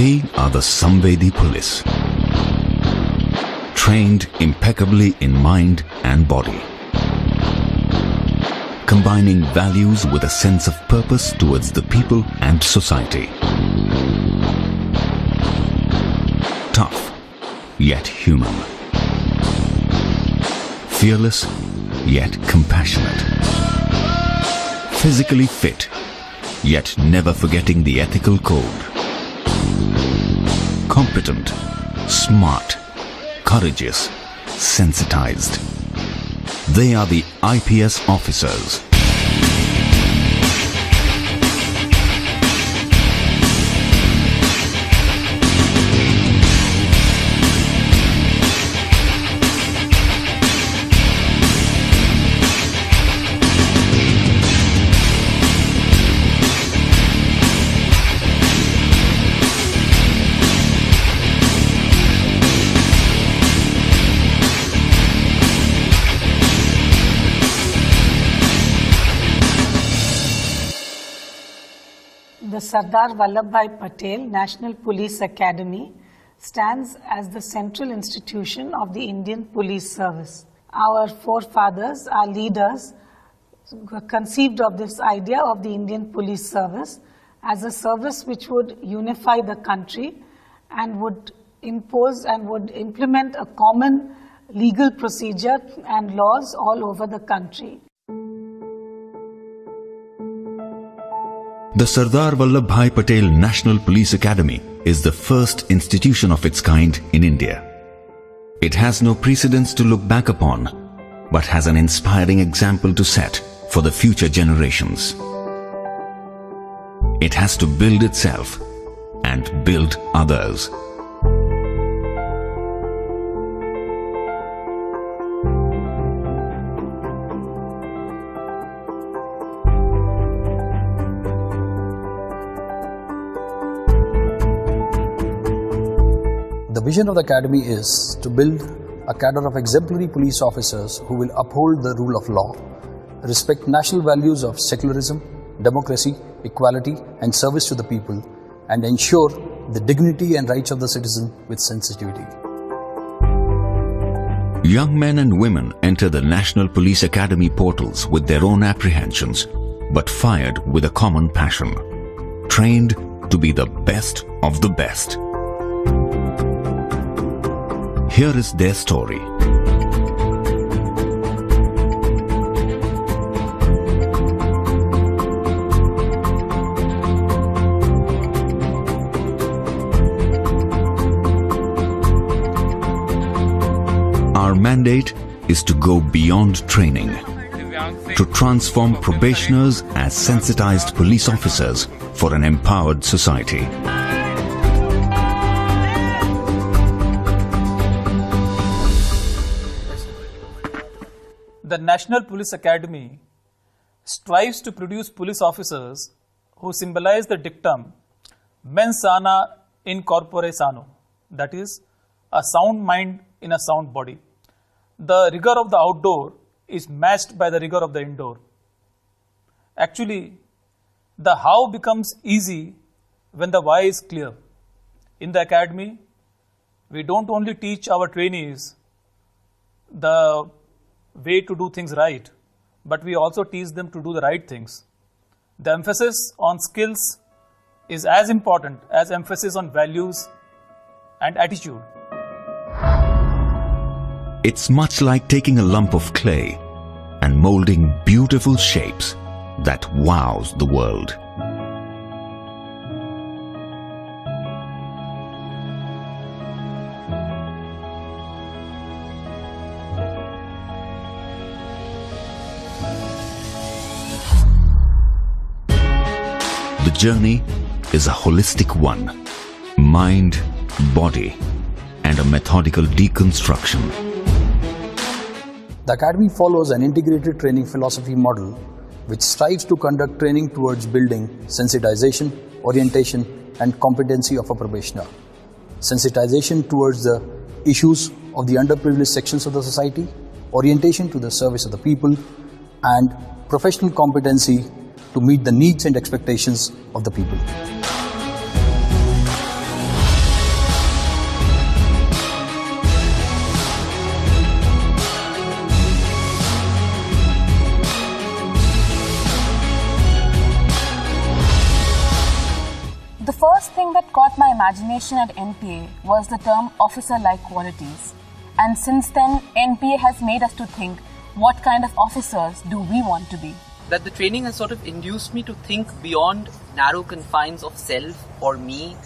They are the Samvedi police, trained impeccably in mind and body, combining values with a sense of purpose towards the people and society. Tough, yet human. Fearless, yet compassionate. Physically fit, yet never forgetting the ethical code. Competent, smart, courageous, sensitized. They are the IPS officers. The Sardar Vallabhbhai Patel National Police Academy stands as the central institution of the Indian Police Service. Our forefathers, our leaders, conceived of this idea of the Indian Police Service as a service which would unify the country and would impose and would implement a common legal procedure and laws all over the country. The Sardar Vallabhbhai Patel National Police Academy is the first institution of its kind in India. It has no precedents to look back upon, but has an inspiring example to set for the future generations. It has to build itself and build others. The vision of the Academy is to build a cadre of exemplary police officers who will uphold the rule of law, respect national values of secularism, democracy, equality and service to the people, and ensure the dignity and rights of the citizen with sensitivity. Young men and women enter the National Police Academy portals with their own apprehensions, but fired with a common passion, trained to be the best of the best. Here is their story. Our mandate is to go beyond training, to transform probationers as sensitized police officers for an empowered society. The National Police Academy strives to produce police officers who symbolize the dictum mens sana in corpore sano, that is, a sound mind in a sound body. The rigor of the outdoor is matched by the rigor of the indoor. Actually, the how becomes easy when the why is clear. In the academy, we don't only teach our trainees the way to do things right, but we also teach them to do the right things. The emphasis on skills is as important as emphasis on values and attitude. It's much like taking a lump of clay and molding beautiful shapes that wows the world. The journey is a holistic one, mind, body, and a methodical deconstruction. The Academy follows an integrated training philosophy model which strives to conduct training towards building sensitization, orientation, and competency of a probationer. Sensitization towards the issues of the underprivileged sections of the society, orientation to the service of the people, and professional competency to meet the needs and expectations of the people. imagination at NPA was the term officer-like qualities. And since then, NPA has made us to think, what kind of officers do we want to be? That the training has sort of induced me to think beyond narrow confines of self or me,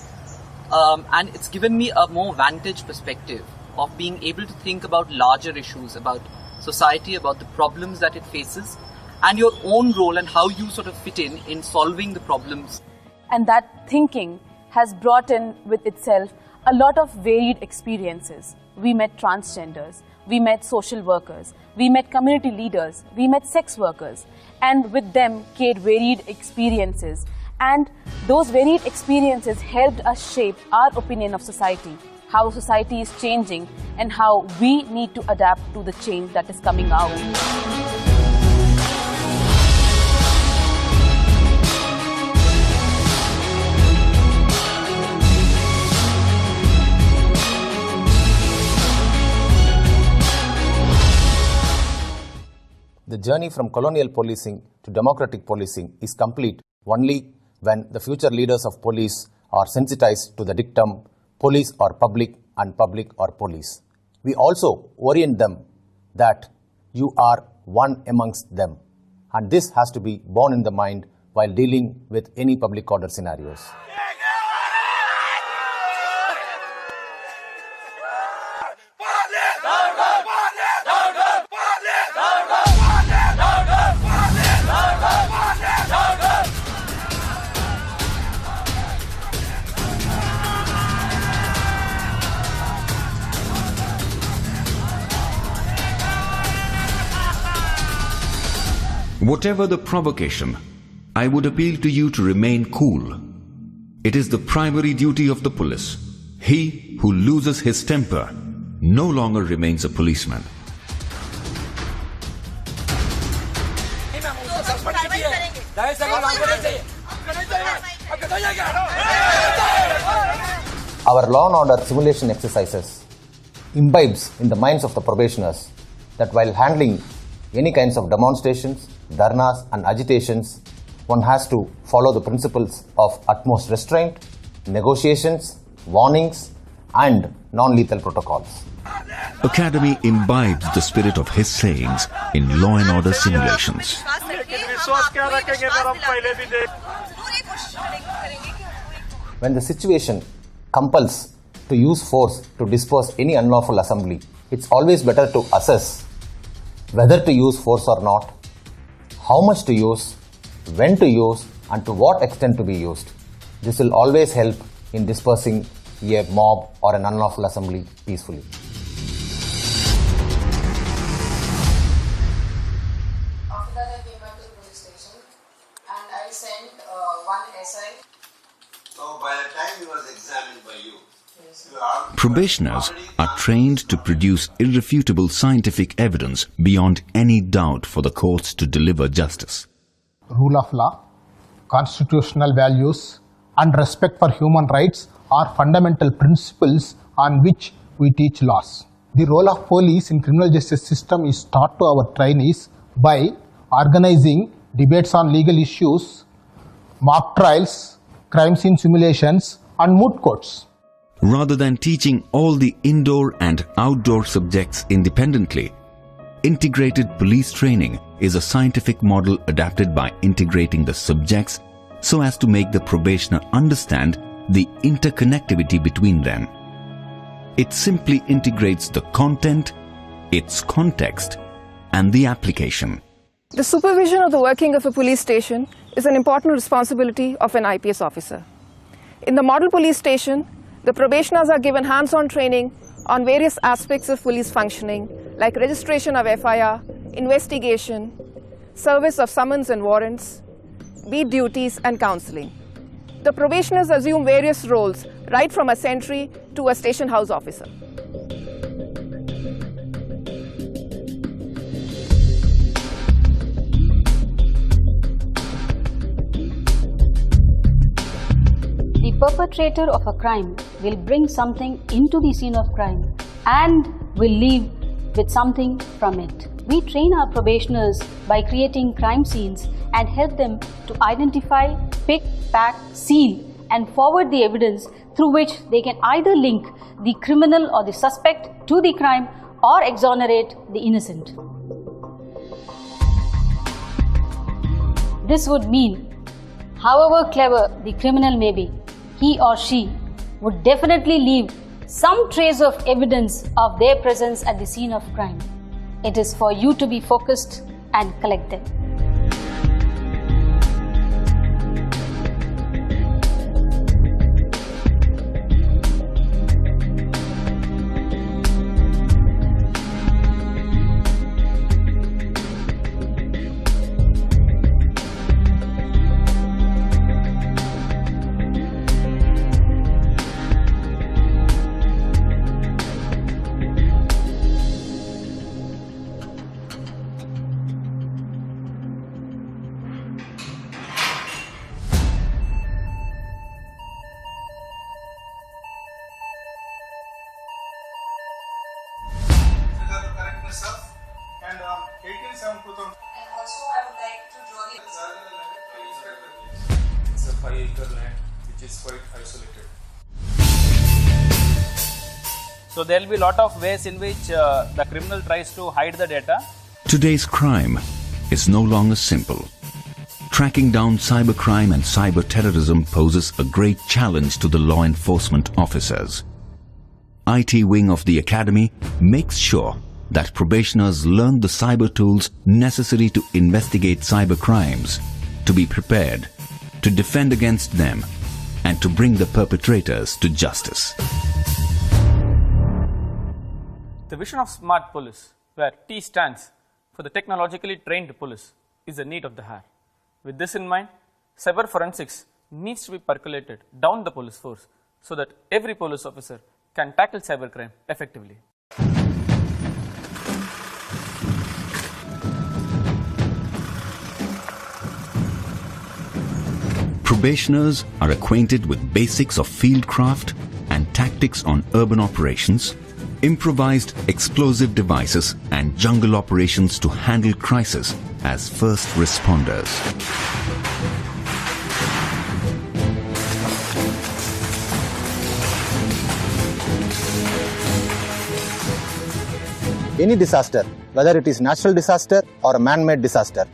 and it's given me a more vantage perspective of being able to think about larger issues, about society, about the problems that it faces, and your own role and how you sort of fit in solving the problems. And that thinking has brought in with itself a lot of varied experiences. We met transgenders, we met social workers, we met community leaders, we met sex workers, and with them came varied experiences. And those varied experiences helped us shape our opinion of society, how society is changing, and how we need to adapt to the change that is coming out. The journey from colonial policing to democratic policing is complete only when the future leaders of police are sensitized to the dictum, police are public and public are police. We also orient them that you are one amongst them, and this has to be borne in the mind while dealing with any public order scenarios. Whatever the provocation, I would appeal to you to remain cool. It is the primary duty of the police. He who loses his temper no longer remains a policeman. Our law and order simulation exercises imbibes in the minds of the probationers that while handling any kinds of demonstrations, dharnas and agitations, one has to follow the principles of utmost restraint, negotiations, warnings and non-lethal protocols. Academy imbibes the spirit of his sayings in law and order simulations. When the situation compels to use force to disperse any unlawful assembly, it's always better to assess whether to use force or not, how much to use, when to use, and to what extent to be used. This will always help in dispersing a mob or an unlawful assembly peacefully. After that, I came back to the police station and I sent one SI. So by the time he was examined by you, Probationers are trained to produce irrefutable scientific evidence beyond any doubt for the courts to deliver justice. Rule of law, constitutional values, and respect for human rights are fundamental principles on which we teach laws. The role of police in criminal justice system is taught to our trainees by organizing debates on legal issues, mock trials, crime scene simulations, and moot courts. Rather than teaching all the indoor and outdoor subjects independently, integrated police training is a scientific model adapted by integrating the subjects so as to make the probationer understand the interconnectivity between them. It simply integrates the content, its context, and the application. The supervision of the working of a police station is an important responsibility of an IPS officer. In the model police station, the probationers are given hands-on training on various aspects of police functioning, like registration of FIR, investigation, service of summons and warrants, beat duties, and counseling. The probationers assume various roles, right from a sentry to a station house officer. The perpetrator of a crime will bring something into the scene of crime and will leave with something from it. We train our probationers by creating crime scenes and help them to identify, pick, pack, seal and forward the evidence through which they can either link the criminal or the suspect to the crime or exonerate the innocent. This would mean, however clever the criminal may be, he or she would definitely leave some trace of evidence of their presence at the scene of crime. It is for you to be focused and collect them. And 1872,000. And also I would like to draw the It's a 5-acre land which is quite isolated. So there will be a lot of ways in which the criminal tries to hide the data. Today's crime is no longer simple. Tracking down cybercrime and cyber terrorism poses a great challenge to the law enforcement officers. IT wing of the academy makes sure that probationers learn the cyber tools necessary to investigate cyber crimes, to be prepared, to defend against them, and to bring the perpetrators to justice. The vision of smart police, where T stands for the technologically trained police, is the need of the hour. With this in mind, cyber forensics needs to be percolated down the police force so that every police officer can tackle cybercrime effectively. Probationers are acquainted with basics of fieldcraft and tactics on urban operations, improvised explosive devices and jungle operations to handle crisis as first responders. Any disaster, whether it is natural disaster or a man-made disaster,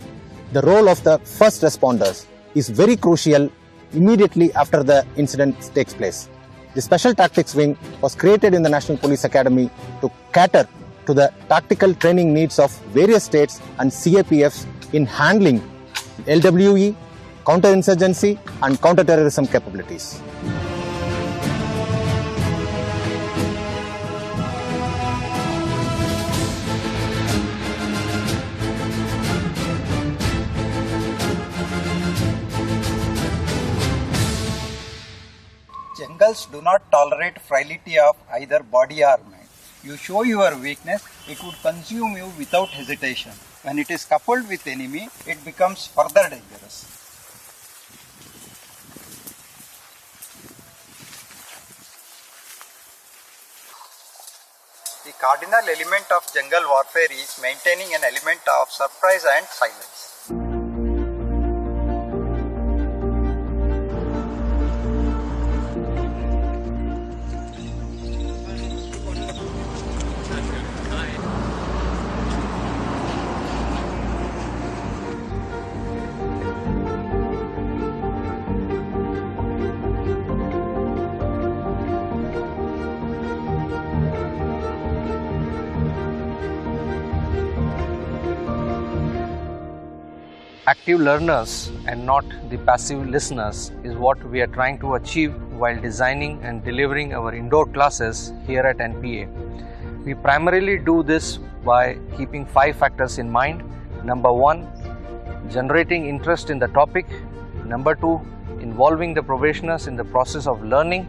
the role of the first responders is very crucial immediately after the incident takes place. The Special Tactics Wing was created in the National Police Academy to cater to the tactical training needs of various states and CAPFs in handling LWE, counterinsurgency and counterterrorism capabilities. Jungles do not tolerate frailty of either body or mind. You show your weakness, it would consume you without hesitation. When it is coupled with enemy, it becomes further dangerous. The cardinal element of jungle warfare is maintaining an element of surprise and silence. Active learners and not the passive listeners is what we are trying to achieve while designing and delivering our indoor classes here at NPA. We primarily do this by keeping 5 factors in mind. Number 1, generating interest in the topic. Number 2, involving the probationers in the process of learning.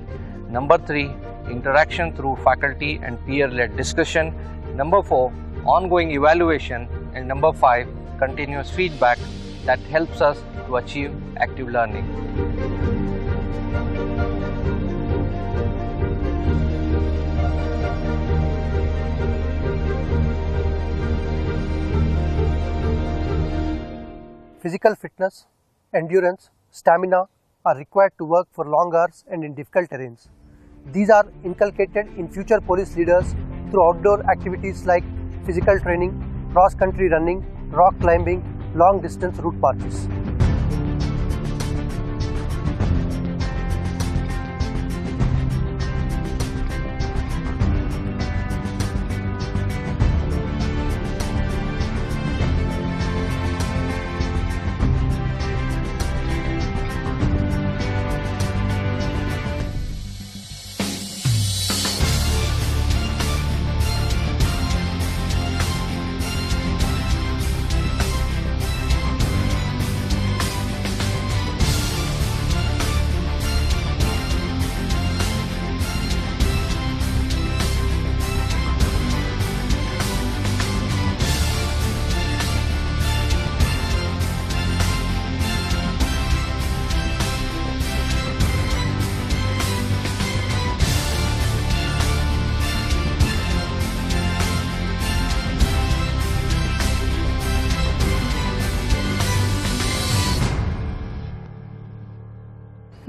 Number 3, interaction through faculty and peer-led discussion. Number 4, ongoing evaluation. And number 5, continuous feedback that helps us to achieve active learning. Physical fitness, endurance, stamina are required to work for long hours and in difficult terrains. These are inculcated in future police leaders through outdoor activities like physical training, cross-country running, rock climbing, long-distance route marches.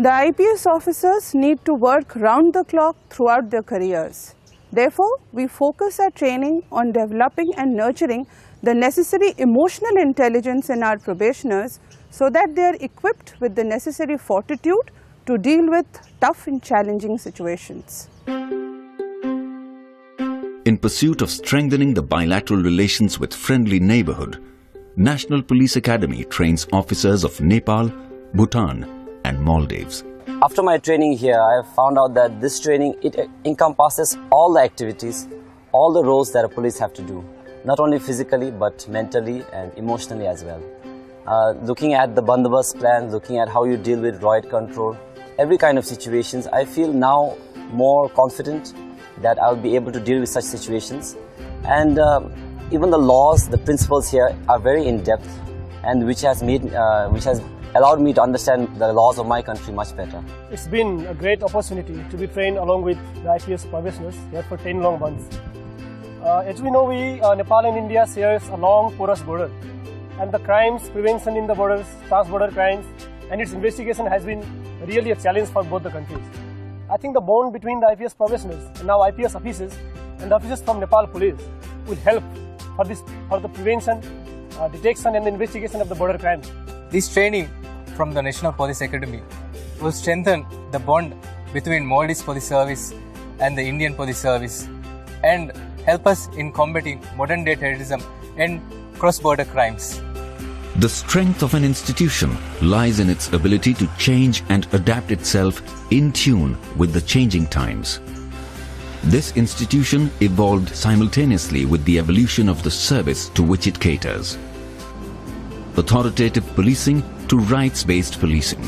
The IPS officers need to work round the clock throughout their careers. Therefore, we focus our training on developing and nurturing the necessary emotional intelligence in our probationers so that they are equipped with the necessary fortitude to deal with tough and challenging situations. In pursuit of strengthening the bilateral relations with friendly neighborhood, National Police Academy trains officers of Nepal, Bhutan, and Maldives. After my training here, I have found out that this training, it encompasses all the activities, all the roles that a police have to do, not only physically but mentally and emotionally as well. Looking at the bandobast plan, looking at how you deal with riot control, every kind of situations, I feel now more confident that I'll be able to deal with such situations. And even the laws, the principles here are very in-depth, and which has allowed me to understand the laws of my country much better. It's been a great opportunity to be trained along with the IPS probationers here for 10 long months. As we know, Nepal and India shares a long porous border, and the crimes prevention in the borders, trans-border crimes, and its investigation has been really a challenge for both the countries. I think the bond between the IPS probationers and now IPS officers and the officers from Nepal Police will help for the prevention, detection and the investigation of the border crimes. This training from the National Police Academy will strengthen the bond between Maldives Police Service and the Indian Police Service and help us in combating modern-day terrorism and cross-border crimes. The strength of an institution lies in its ability to change and adapt itself in tune with the changing times. This institution evolved simultaneously with the evolution of the service to which it caters. Authoritative policing to rights-based policing,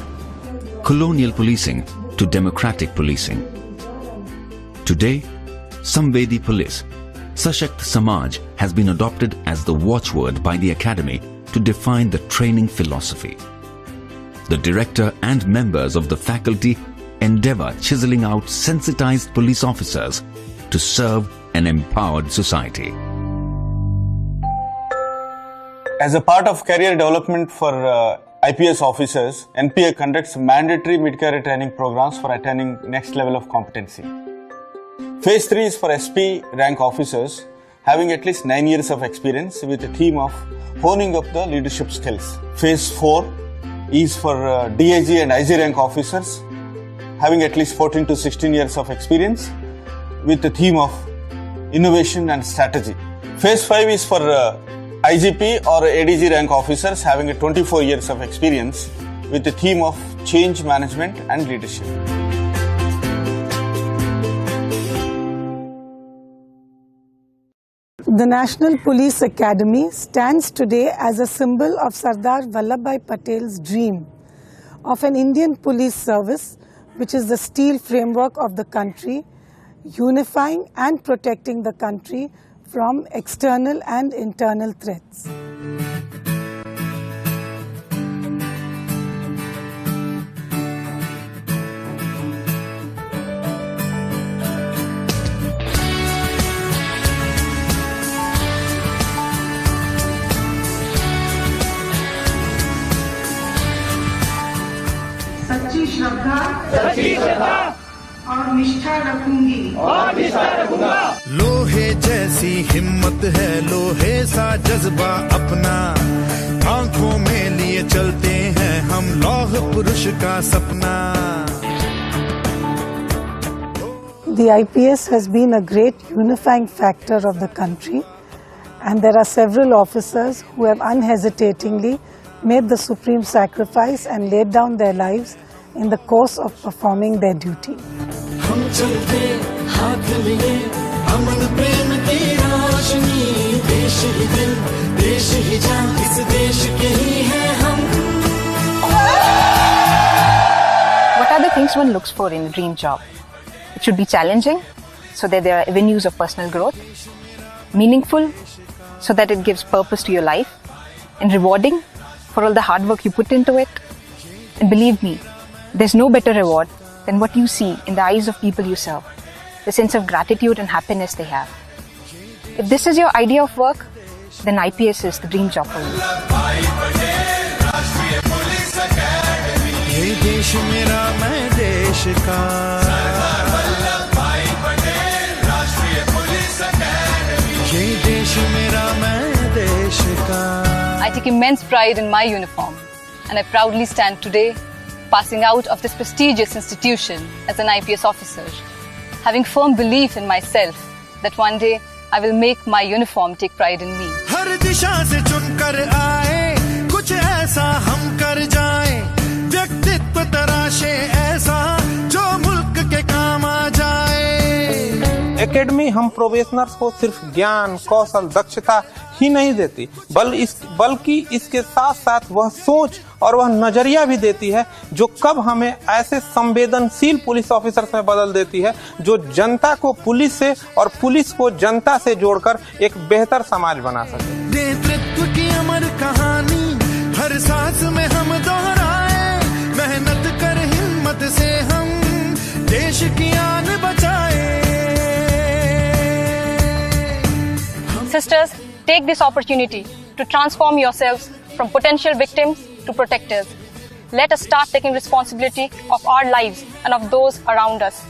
colonial policing to democratic policing. Today, Samvedi Police, Sashakt Samaj has been adopted as the watchword by the Academy to define the training philosophy. The director and members of the faculty endeavor chiseling out sensitized police officers to serve an empowered society. As a part of career development for IPS officers, NPA conducts mandatory mid-career training programs for attaining next level of competency. Phase 3 is for SP rank officers having at least 9 years of experience with a theme of honing up the leadership skills. Phase 4 is for DIG and IG rank officers having at least 14 to 16 years of experience with the theme of innovation and strategy. Phase 5 is for IGP or ADG rank officers having a 24 years of experience with the theme of change management and leadership. The National Police Academy stands today as a symbol of Sardar Vallabhbhai Patel's dream of an Indian police service which is the steel framework of the country, unifying and protecting the country from external and internal threats. सच्ची श्रद्धा और निष्ठा निष्ठा रखूंगी और निष्ठा रखूंगा। लोहे जैसी हिम्मत है, लोहे सा जज्बा अपना, आंखों में लिए चलते हैं हम लौह पुरुष का सपना। The IPS has been a great unifying factor of the country, and there are several officers who have unhesitatingly made the supreme sacrifice and laid down their lives in the course of performing their duty. हम चलते हाथ लिए अमन प्रेम की रोशनी, देश ही दिल देश ही जान, इस देश के ही हैं हम। What are the things one looks for in a dream job? It should be challenging, so that there are avenues of personal growth, meaningful, so that it gives purpose to your life, and rewarding for all the hard work you put into it. And believe me, there's no better reward than what you see in the eyes of people you serve, the sense of gratitude and happiness they have. If this is your idea of work, then IPS is the dream job for you. ये देश मेरा मैं देश का, सरदार वल्लभभाई पटेल राष्ट्रीय police academy, ये देश मेरा मैं देश का। I take immense pride in my uniform, and I proudly stand today passing out of this prestigious institution as an IPS officer, having firm belief in myself that one day I will make my uniform take pride in me. हर दिशा से चुनकर आए, कुछ ऐसा हम कर जाएं, व्यक्तित्व तराशे ऐसा जो मुल्क के काम आ जाए। एकेडमी हम प्रोबेशनर्स को सिर्फ ज्ञान, कौशल, दक्षता ही नहीं देती, बल्कि इसके साथ साथ वह सोच और वह नजरिया भी देती है जो कब हमें ऐसे संवेदनशील पुलिस ऑफिसर में बदल देती है जो जनता को पुलिस से और पुलिस को जनता से जोड़कर एक बेहतर समाज बना सके। नेतृत्व की अमर कहानी हर सांस में हम दोहराए, मेहनत कर हिम्मत से हम देश की आन बचाए। Sisters, take this opportunity to transform yourselves from potential victims to protectors. Let us start taking responsibility of our lives and of those around us.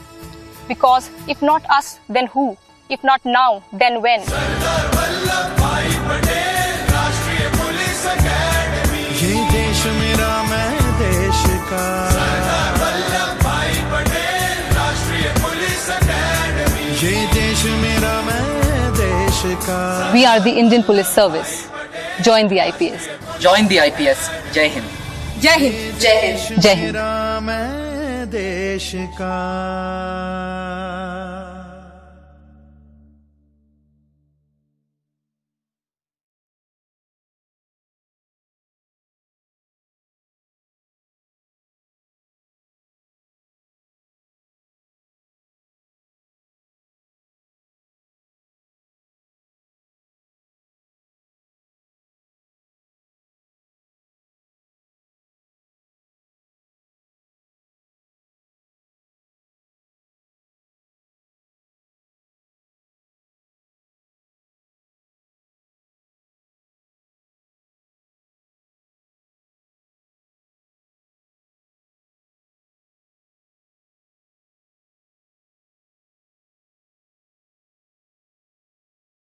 Because if not us, then who? If not now, then when? Sardar Vallabhbhai Patel राष्ट्रीय police academy, ये देश मेरा मैं देश का, सरदार वल्लभभाई पटेल राष्ट्रीय police academy, ये देश मेरा मैं देश का। We are the Indian Police Service. Join the IPS. Join the IPS. Jai Hind. Jai Hind. Jai Hind. Jai Hind. मेरा मैं देश का।